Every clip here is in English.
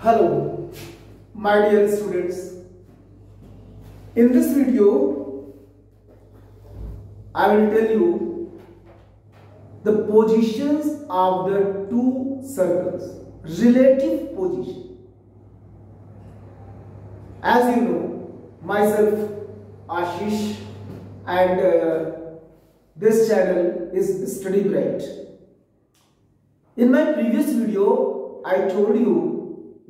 Hello, my dear students. In this video, I will tell you the positions of the two circles, relative position. As you know, myself, Ashish, and this channel is Study Bright. In my previous video, I told you,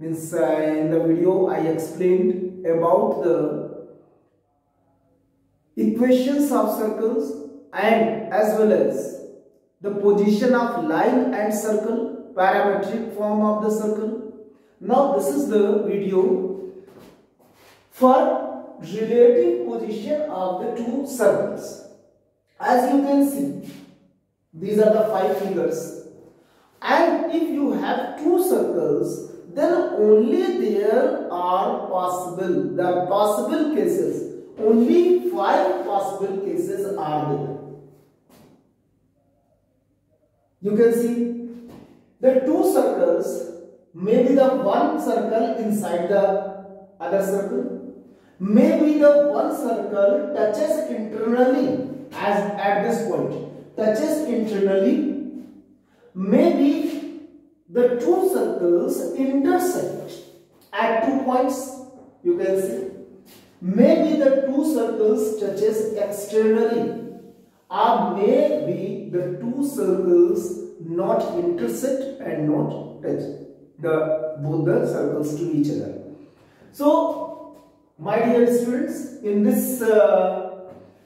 in the video I explained about the equations of circles and as well as the position of line and circle, parametric form of the circle. Now this is the video for relative position of the two circles. As you can see, these are the 5 figures, and if you have two circles, then only there are the possible cases, only 5 possible cases are there. You can see the two circles may be the one circle inside the other circle, maybe the one circle touches internally as at this point, touches internally, maybe the two circles intersect at 2 points, you can see. Maybe the two circles touches externally, or maybe the two circles not intersect and not touch both the circles to each other. So, my dear students, in this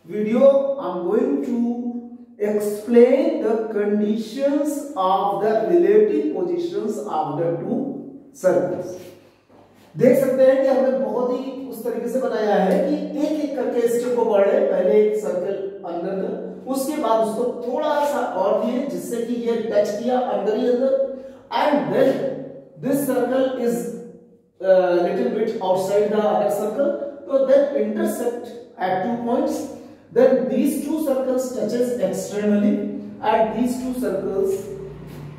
video, I am going to explain the conditions of the relative positions of the two circles. देख सकते हैं कि हमने बहुत ही उस तरीके से बनाया है कि एक एक करके स्टेप को बढ़े, पहले एक सर्कल अंदर का, उसके बाद उसको थोड़ा सा और दिए जिससे कि ये टच किया अंदर ही अंदर, and then this circle is little bit outside the other circle, so then intersect at 2 points. Then these two circles touches externally, and these two circles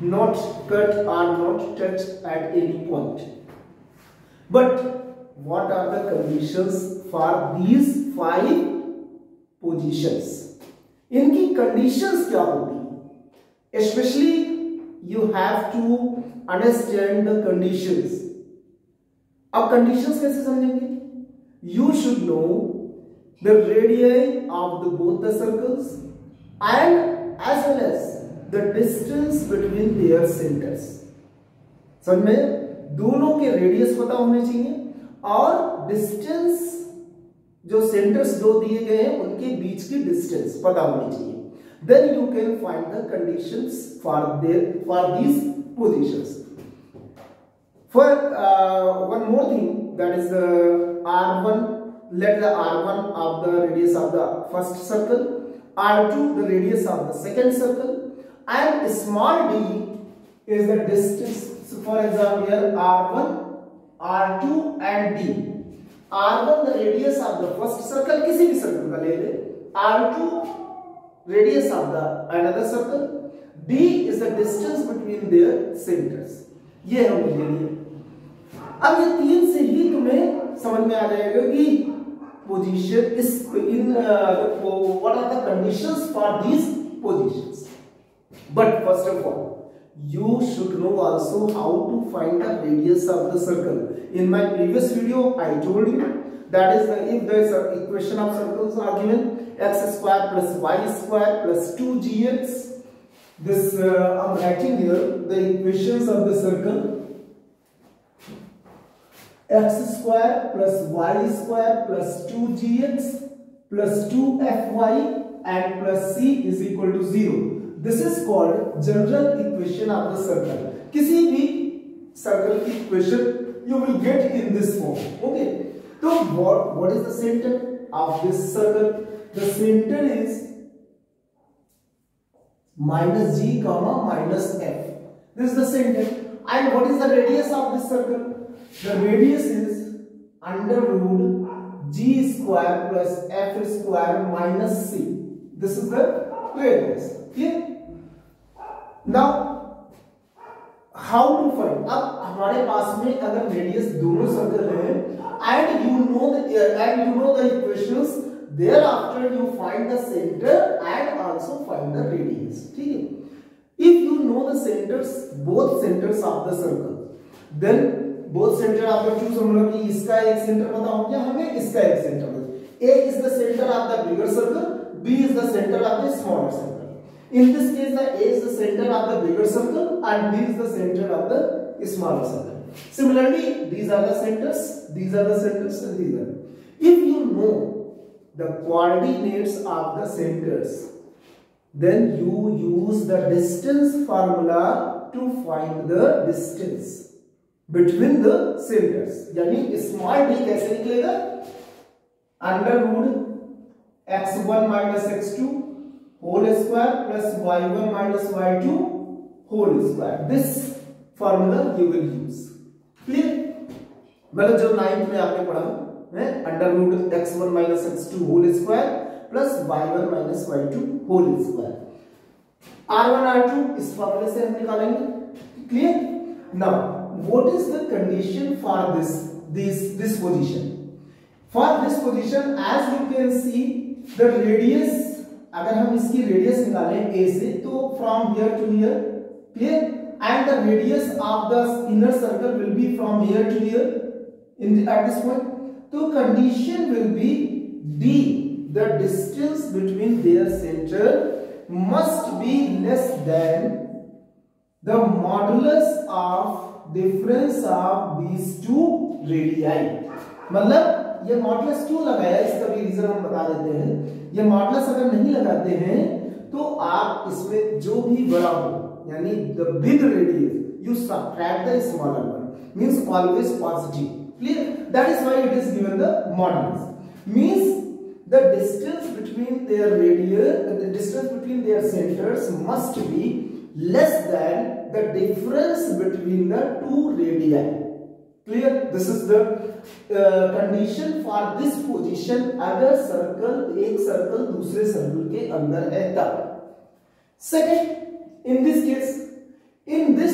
not cut or not touch at any point. But what are the conditions for these 5 positions? इनकी conditions क्या होगी? Especially you have to understand the conditions. अब conditions कैसे समझेंगे? You should know the radii of both the circles and as well as the distance between their centers. समझ में? दोनों के रेडियस पता होने चाहिए और डिस्टेंस जो सेंटर्स दो दिए गए हैं उनके बीच की डिस्टेंस पता होनी चाहिए. Then you can find the conditions for these positions. For one more thing, that is the R1. Let the R1 of the radius of the first circle, R2 the radius of the second circle, and small d is the distance. So for example here R1, R2 and D. R1 the radius of the first circle, किसी भी circle का ले ले. R2 radius of the another circle. D is the distance between their centers. ये हम ले लिए. अब ये 3 से ही तुम्हें समझ में आ जाएगा कि position is what are the conditions for these positions. But first of all, you should know also how to find the radius of the circle. In my previous video, I told you that is if the equation of circles are given, x square plus y square plus 2gx. This I am writing here the equations of the circle. X square plus y square plus 2gx plus 2fy and plus c is equal to 0. This is called general equation of the circle. किसी भी circle की equation you will get in this form. Okay. So what is the center of this circle? The center is minus g comma minus f. This is the center. And what is the radius of this circle? The radius is under root g square plus f square minus c. This is the radius. Okay? Now, how to find, अब हमारे पास में अगर radius दोनों circle है and you know the equations, thereafter you find the center and also find the radius, ठीक है। if you know the centers, both centers of the circle, then both center आपको चूज होगा कि इसका एक centre पता हो गया हमें, इसका एक सेंटर पता। A is the center of the bigger circle, B is the center of the smaller circle. In this case, the A is the center of the bigger circle and B is the center of the smaller circle. Similarly, these are the centers, these are the centers, and these are. If you know the coordinates of the centers, then you use the distance formula to find the distance between the centers. यानी small d कैसे निकलेगा, under root x1 minus x2 whole square plus y1 minus y2 whole square. This formula you will use. Clear, मतलब जो 9th में आपने पढ़ा है, under root x1 minus x2 whole square plus y1 minus y2 whole square. r1 r2 इस फॉर्मूले से हम निकालेंगे। Clear, now what is the condition for this position? For this position, as you can see, the radius, अगर हम इसकी radius निकालें a से, तो from here to here, clear, and the radius of the inner circle will be from here to here at this point. So condition will be d, the distance between their center must be less than the modulus of difference of these two radii। मतलब ये modulus क्यों लगाया, इसका भी reason हम बता देते हैं। ये मॉडुलस अगर नहीं लगाते हैं तो आप इसमें जो भी बड़ा हो, यानी the big radius you subtract the smaller one, means always positive. Clear, that is why it is given the modulus, means the distance between their radius, the distance between their centers must be less than the difference between the two radii। clear, this is the condition for this position अगर circle, एक circle दूसरे circle के अंदर है तब। second, in this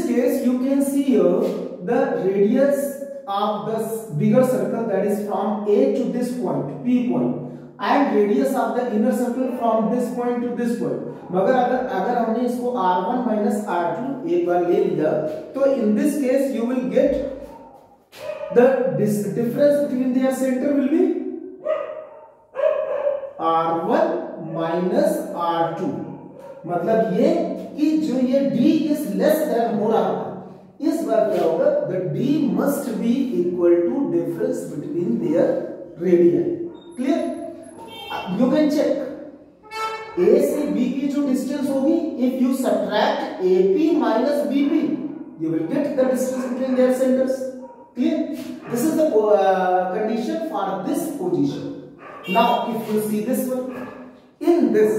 case you can see here the radius of the bigger circle, that is from A to this point, P point, and radius of the inner circle from this point to this point। मगर अगर हमने इसको r1 minus r2 एक बार ले लिया, तो in this case you will get the difference between their center will be r1 minus r2। मतलब ये कि जो ये d is less than हो रहा है, इस बार क्या होगा, the d must be equal to difference between their radii। clear, you can check A से B की जो डिस्टेंस होगी, if you subtract AP minus BP, you will get the distance between their centers। clear, this is the condition for this position। now if you see this one, in this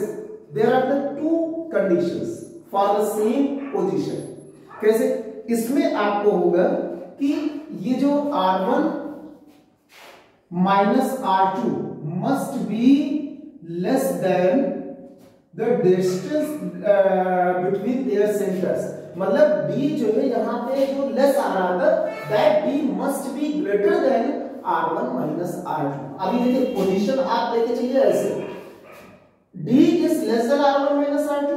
there are the two conditions for the same position। कैसे, इसमें आपको होगा कि ये जो R1 minus R2 must be less than the distance between their centers। मतलब D जो है यहाँ पे जो लेस आ रहा था, that D must be greater than R1 minus R2। अभी देखिए पोजीशन आप लेके चलिए ऐसे, D is less than R1 minus R2,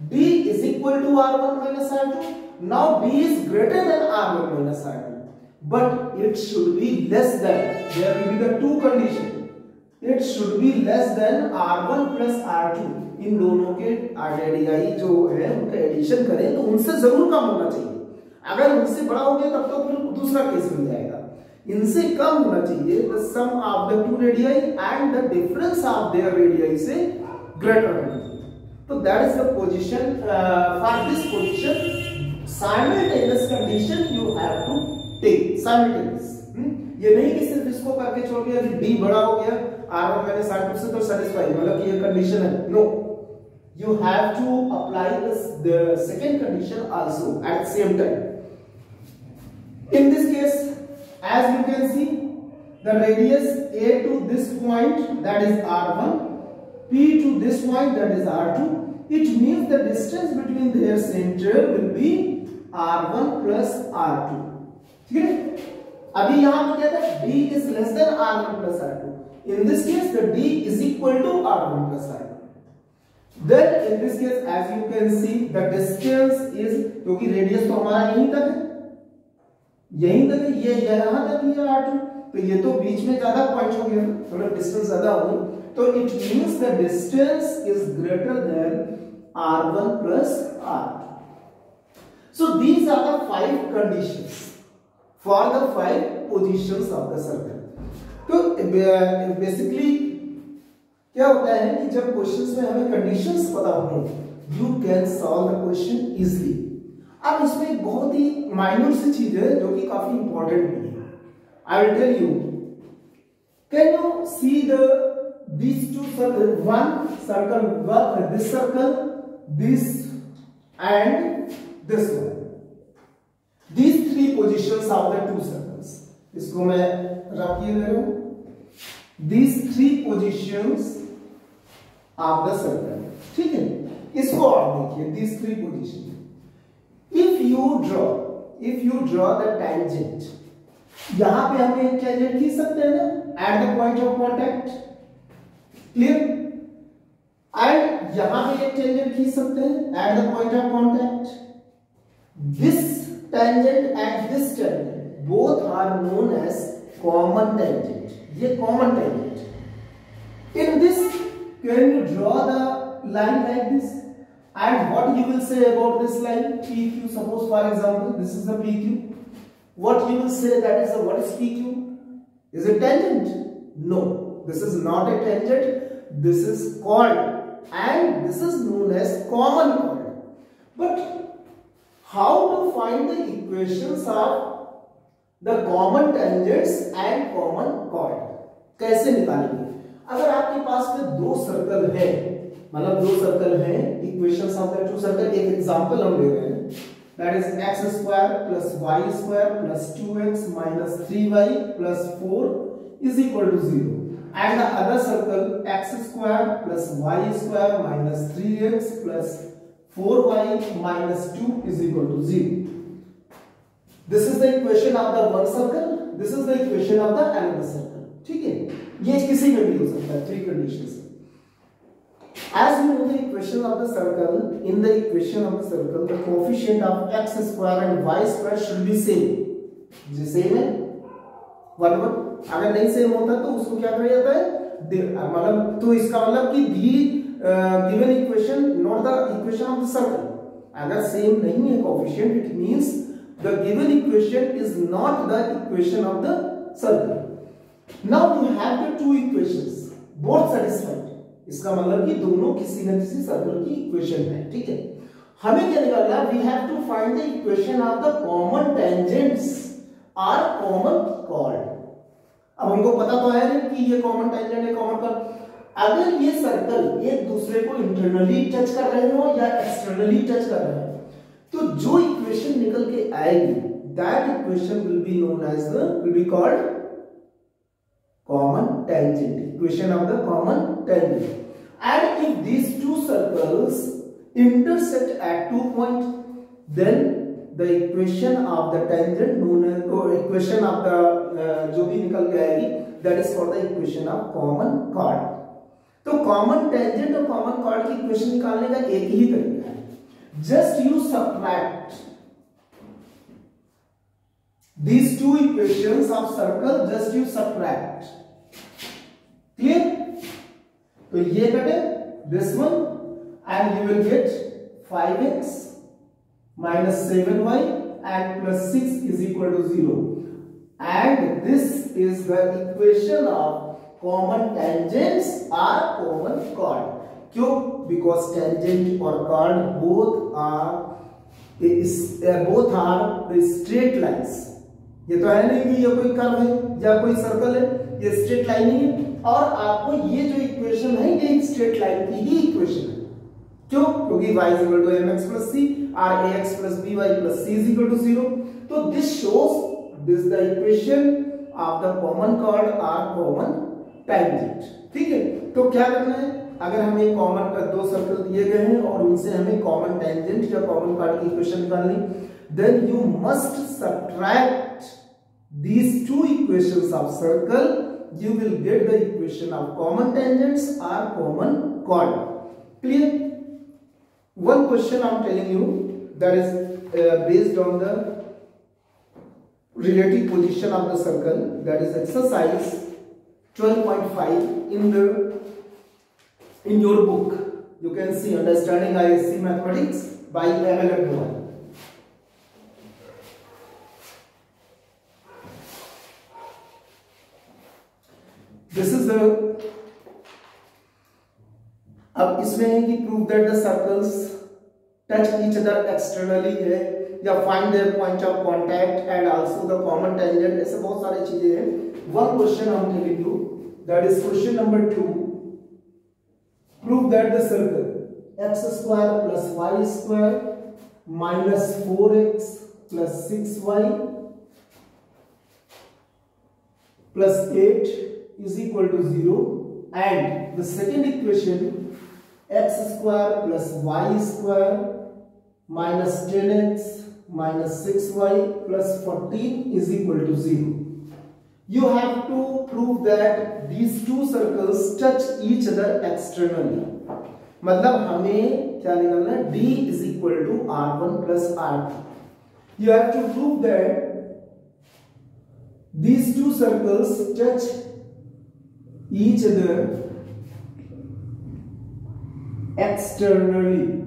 D is equal to R1 minus R2, now D is greater than R1 minus R2, but it should be less than, there will be the two conditions, it should be less than R1 plus R2। इन दोनों के RDI जो है उनका addition करें तो उनसे जरूर कम होना चाहिए। अगर उनसे बड़ा हो गया तब तो फिर दूसरा केस मिल जाएगा। इनसे कम होना चाहिए, the sum of the two radii and the difference of their radii से greater होना चाहिए। तो that is the position for this position, simultaneous condition you have to take, simultaneous। ये नहीं कि सिर्फ इसको करके छोड़ दिया कि D बड़ा हो गया R1 minus R2 से तो satisfy, मतलब कि ये कंडीशन है। No, you have to apply the second condition also at same time। in this case, as you can see, the radius A to this point, that is R1, P to this point, that is R2, it means the distance between their center will be R1 plus R2, ठीक है। अभी यहां पर क्या था, D is less than R1 plus R2, in this case the D is equal to R1 plus R2। Then in this case as you can see the distance is, क्योंकि radius तो हमारा यहीं तक है, यहीं तक है, ये यहां तक ही है R2, तो ये तो बीच में ज्यादा पॉइंट हो गया, थोड़ा डिस्टेंस ज्यादा हो गया, तो it means the distance is greater than R1 plus R2. So these are the 5 conditions for the 5 positions of the circle. तो बेसिकली क्या होता है कि जब क्वेश्चंस में हमें कंडीशंस पता हो, you can solve the question easily. अब इसमें एक बहुत ही माइन्यूट सी चीज है जो कि काफी इंपॉर्टेंट भी है। I will tell you, can you see these two circles, one circle, this circle, this and this one, these 3 positions of the 2 circles, इसको मैं रख किए दे रहा हूं, these 3 positions of the circle, ठीक है। इसको आप देखिए, these 3 positions, if you draw the tangent, यहां पे हम एक tangent खींच सकते हैं ना at the point of contact, clear, and यहां पे एक टेंजेंट खींच सकते हैं at the point of contact, this tangent and this tangent both are known as common tangent, ये common tangent. In this can you draw the line like this, and what you will say about this line PQ, suppose for example this is the PQ, what you will say that is what is PQ, is it tangent? No, this is not a tangent, this is chord and this is known as common chord. But how to find the equations of the common tangents and common chord, कैसे निकालेंगे? अगर आपके पास में 2 circle है, मतलब 2 circle है, equations of the 2 circle, एक example हम ले रहे हैं, that is x square plus y square plus 2x minus 3y plus 4 is equal to 0. And the other circle x square plus y square minus 3x plus 4y minus 2 is equal to 0. This is the equation of the one circle, this is the equation of the another circle, ठीक है। ये किसी में भी हो सकता है, 3 conditions। As you know the equation of the circle, in the equation of the circle the coefficient of x square and y square should be same, जो same है 1 1, अगर नहीं सेम होता तो उसको क्या कहा जाता है, मतलब, तो इसका मतलब कि the given equation not the equation of the circle, अगर सेम नहीं है coefficient, it means the given equation is not the equation of the circle. Now you have the 2 equations both satisfied, इसका मतलब कि दोनों किसी न किसी सर्कल की इक्वेशन है, ठीक है। हमें क्या निकालना है, we have to find the equation of the common tangents और कॉमन कॉर्ड। अब हमको पता तो है कि ये कॉमन टेंजेंट है, कॉमन कॉर्ड। अगर ये सर्कल एक दूसरे को इंटरनली टच कर रहे हो या एक्सटर्नली टच कर रहे हो, तो जो इक्वेशन निकल के आएगी that equation will be known as the will be called common tangent, equation of the common tangent. And if these 2 circles intersect at 2 points, then the equation of the tangent known as, or equation of the जो भी निकल के आएगी, that is called the equation of common chord। तो common tangent और common chord की equation निकालने का एक ही तरीका है, just you subtract these 2 equations of circle, just you subtract, clear? तो ये कटे this one and you will get 5x minus 7y and plus 6 is equal to 0, and this is the equation of common tangents or common chord। क्यों? Because tangent और chord both are straight lines। ये तो है नहीं कि ये कोई curve है या कोई सर्कल है, ये स्ट्रेट लाइन ही है, और आपको ये जो इक्वेशन है ये एक स्ट्रेट लाइन की ही इक्वेशन है। क्यों? क्योंकि y is equal to mx plus c or ax plus by plus c is equal to 0। तो this shows this the equation of the common chord or common tangent, ठीक है। तो क्या करना है, अगर हमें कॉमन 2 सर्कल दिए गए हैं और उनसे हमें कॉमन टेंजेंट या कॉमन chord की इक्वेशन निकालनी, then you must subtract these two equations of circle. You will get the equation of common tangents or common chord. Clear? One question I am telling you, that is based on the relative position of the circle, that is exercise 12.5 in your book. You can see Understanding ISC Mathematics by ML Agrawal. This is the, अब इसमें है कि prove that the circles touch each other externally है, या find their point of contact and also the common tangent, ऐसे बहुत सारी चीजें हैं. One question I am telling you, that is question number 2. Prove that the circle x square plus y square minus 4x plus 6y plus 8 is equal to 0, and the second equation x square plus y square minus 10x minus 6y plus 14 is equal to 0. You have to prove that these two circles touch each other externally. मतलब हमें क्या निकालना है? D is equal to R1 plus R2. You have to prove that these two circles touch each other externally.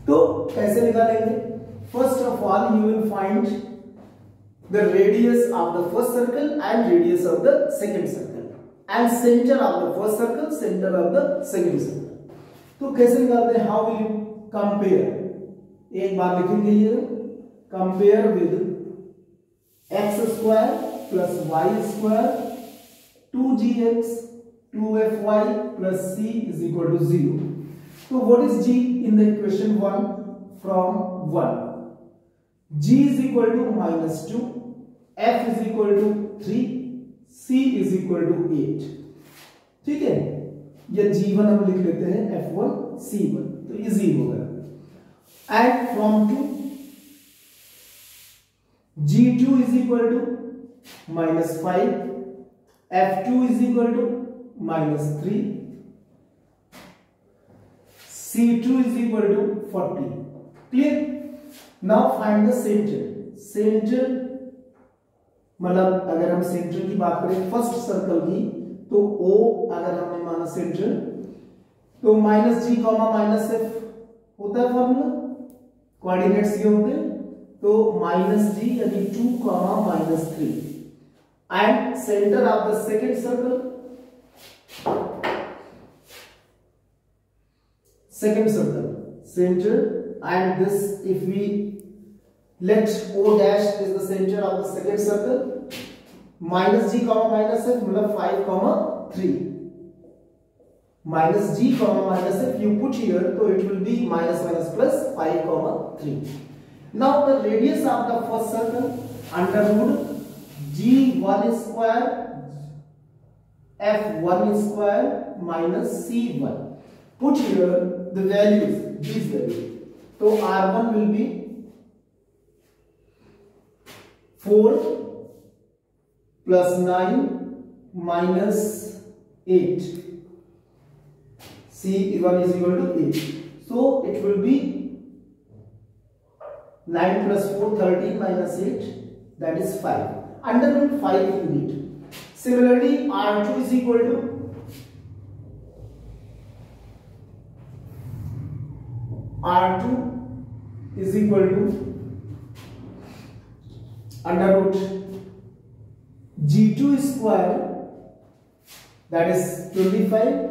तो कैसे निकालेंगे? First of all, you will find the radius of the first circle and radius of the second circle, and center of the first circle, center of the second circle. तो कैसे निकालते हैं? How will you compare? एक बार लिखेंगे ये, compare with x square plus y square 2gx 2fy plus c is equal to 0. So what is g in the equation 1? From 1. G is equal to minus 2, f is equal to 3, c is equal to 8. ठीक है, ये g1 हम लिख लेते हैं f1 c1, तो easy होगा. And from 2, g2 is equal to minus 5, f2 is equal to minus 3, c2 is equal to 40. Clear? Now find the center. Center मतलब अगर हम सेंटर की बात करें फर्स्ट सर्कल की, तो O अगर हमने माना सेंटर, तो माइनस जी कॉमा माइनस एफ होता है फॉर्मूला, कोऑर्डिनेट्स ये होते हैं, तो माइनस जी यानी 2 comma minus 3, and centre of the second circle, second circle center, and this if we let O dash is the center of the second circle, minus g comma minus f मतलब 5 comma 3, minus g comma minus f you put here, so it will be minus minus plus 5 comma 3. Now the radius of the first circle under root g1 square f1 square minus c1. Put here the values, these values. So R1 will be 4 plus 9 minus 8. C1 is equal to 8. So it will be 9 plus 4, 13 minus 8, that is 5. Under root 5 you need. Similarly, R2 is equal to R2 is equal to under root G2 square, that is 25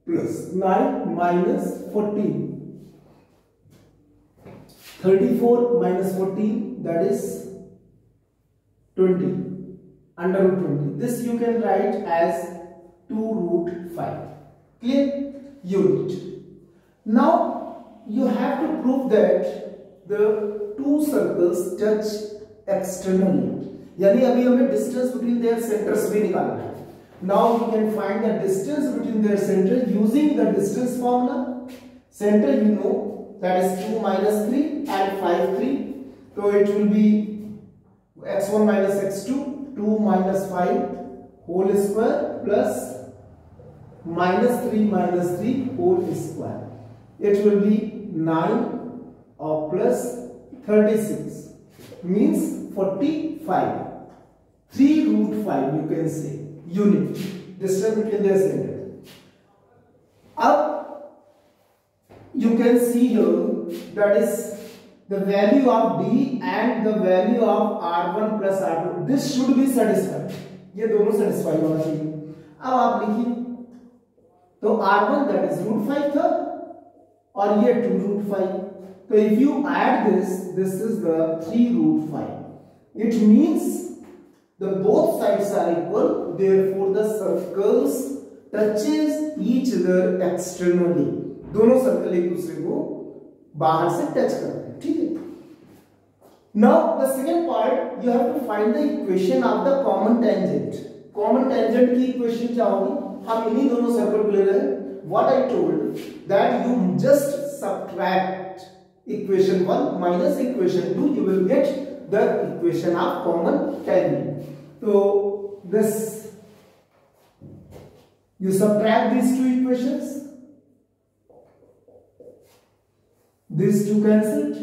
plus 9 minus 14, 34 minus 14, that is 20, under root 20. This you can write as 2 root 5. Clear? Unit. Now you have to prove that the two circles touch externally, यानी अभी हमें distance between their centers भी निकालना है. Now you can find the distance between their center using the distance formula. Center you know that is 2 minus 3 and 5 3. So it will be x1 minus x2 2 minus 5 whole square plus minus 3 whole square. It will be 9 or plus 36 means 45. 3 root 5 you can say unit distance between their center. Up you can see here that is the value of d and the value of r1 plus r2. This should be satisfied. ये दोनों satisfy होना चाहिए. अब आप लिखिए तो r1 that is root 5 था और ये 2 root 5. So if you add this is the 3 root 5. It means the both sides are equal. Therefore the circles touches each other externally. दोनों सर्कल एक दूसरे को बाहर से टच करते हैं. ठीक है. Now the second part you have to find the equation of the common tangent. Common tangent की equation क्या होगी? हम इन्हीं दोनों सर्कल को ले रहे हैं. What I told that you just subtract equation 1 minus equation 2, you will get the equation of common tangent. So this you subtract these two equations. These two cancelled.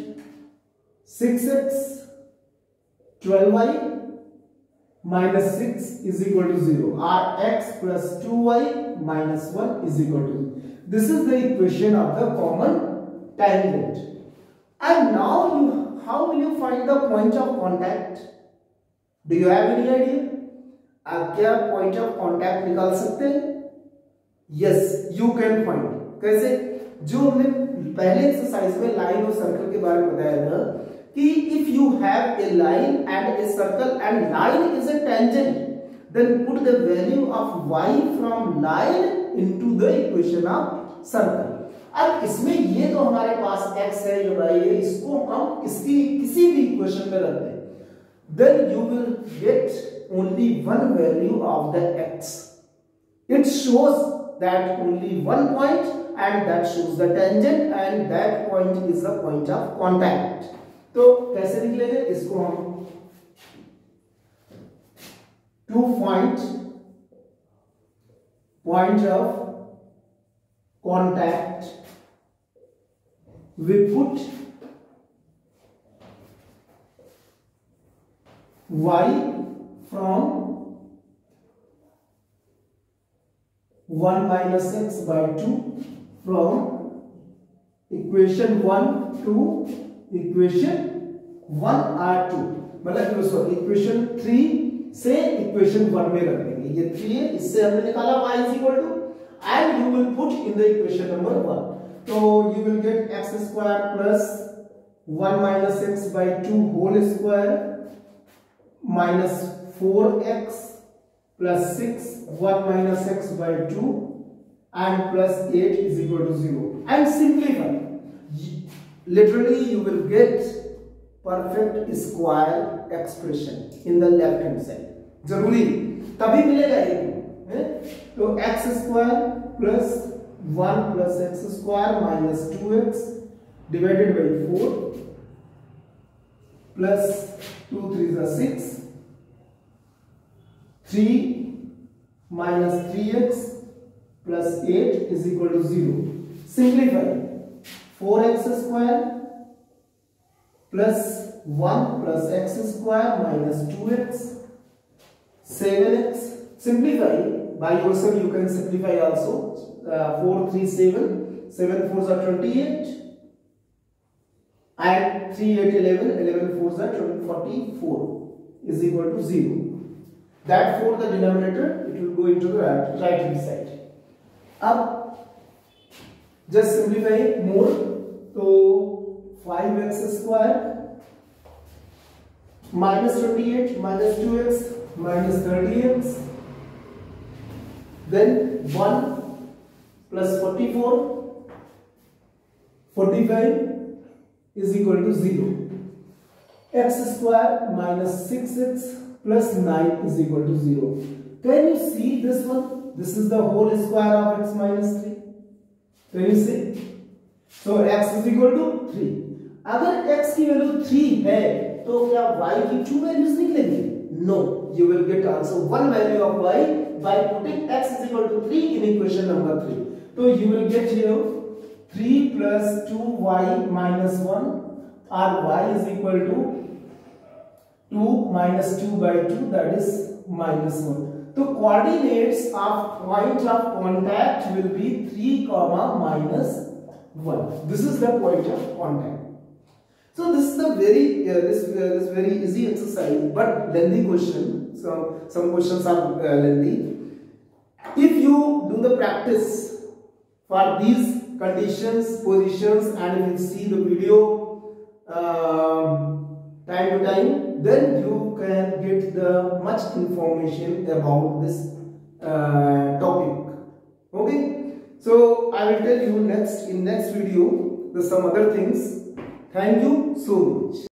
6x 12y minus 6 is equal to 0. Rx plus 2y minus 1 is equal to 0. This is the equation of the common tangent. And now how will you find the point of contact? Do you have any idea? आप क्या point of contact निकाल सकते हैं? Yes, you can find. कैसे? जो हमने पहले exercise में लाइन और सर्कल के बारे में बताया था कि if you have a line and a circle and line is a tangent then put the value of y from line into the equation of circle. अब इसमें ये तो हमारे पास x है ये y है, इसको हम इसकी किसी भी इक्वेशन में रख दें, then you will get only one value of the x. It shows that only one point and that shows the tangent and that point is the point of contact. तो कैसे निकलेंगे इसको हम to find point of contact we put y from 1 minus x by 2 from equation 1 to equation 1 r2 मतलब sorry equation 3 से equation 1 में रख देंगे. ये 3 है, इससे हमने निकाला y is equal to and you will put in the equation number 1. So you will get x square plus 1 minus x by 2 whole square minus 4x plus 6 1 minus x by 2 and plus 8 is equal to 0 and simplify. Literally you will get perfect square expression in the left hand side. जरूरी तभी मिलेगा ये. तो x square plus 1 plus x square minus 2x divided by 4 plus 2 3 is 6 3 minus 3x plus 8 is equal to 0. Simplify. 4x square plus 1 plus x square minus 2x 7x. Simplify by yourself. You can simplify also. 4 3 7 7 4s are 28 and 3 8 11 11 4s are 44 is equal to 0. That for the denominator it will go into the right hand side. अब just simplify more. तो 5x square minus 28 minus 2x minus 30x then 1 plus 44 45 is equal to 0. X square minus 6x plus 9 is equal to 0. Can you see this one? This is the whole square of x minus 3. Can you see? So x is equal to 3। अगर x की value 3 है तो क्या y की 2 values निकलेंगी? No, you will get answer one value of y by putting x is equal to 3 in equation number 3। तो यू will गेट हियर 3 plus 2y minus 1 or y is equal to 2 minus 2 by 2, that is minus 1. So coordinates of point of contact will be 3 comma minus 1. This is the point of contact. So this is the very this very easy exercise but lengthy question. So some questions are lengthy. If you do the practice for these conditions, positions, and if you see the video time to time, then you can get the much information about this topic. Okay, so I will tell you next in next video the some other things. Thank you so much.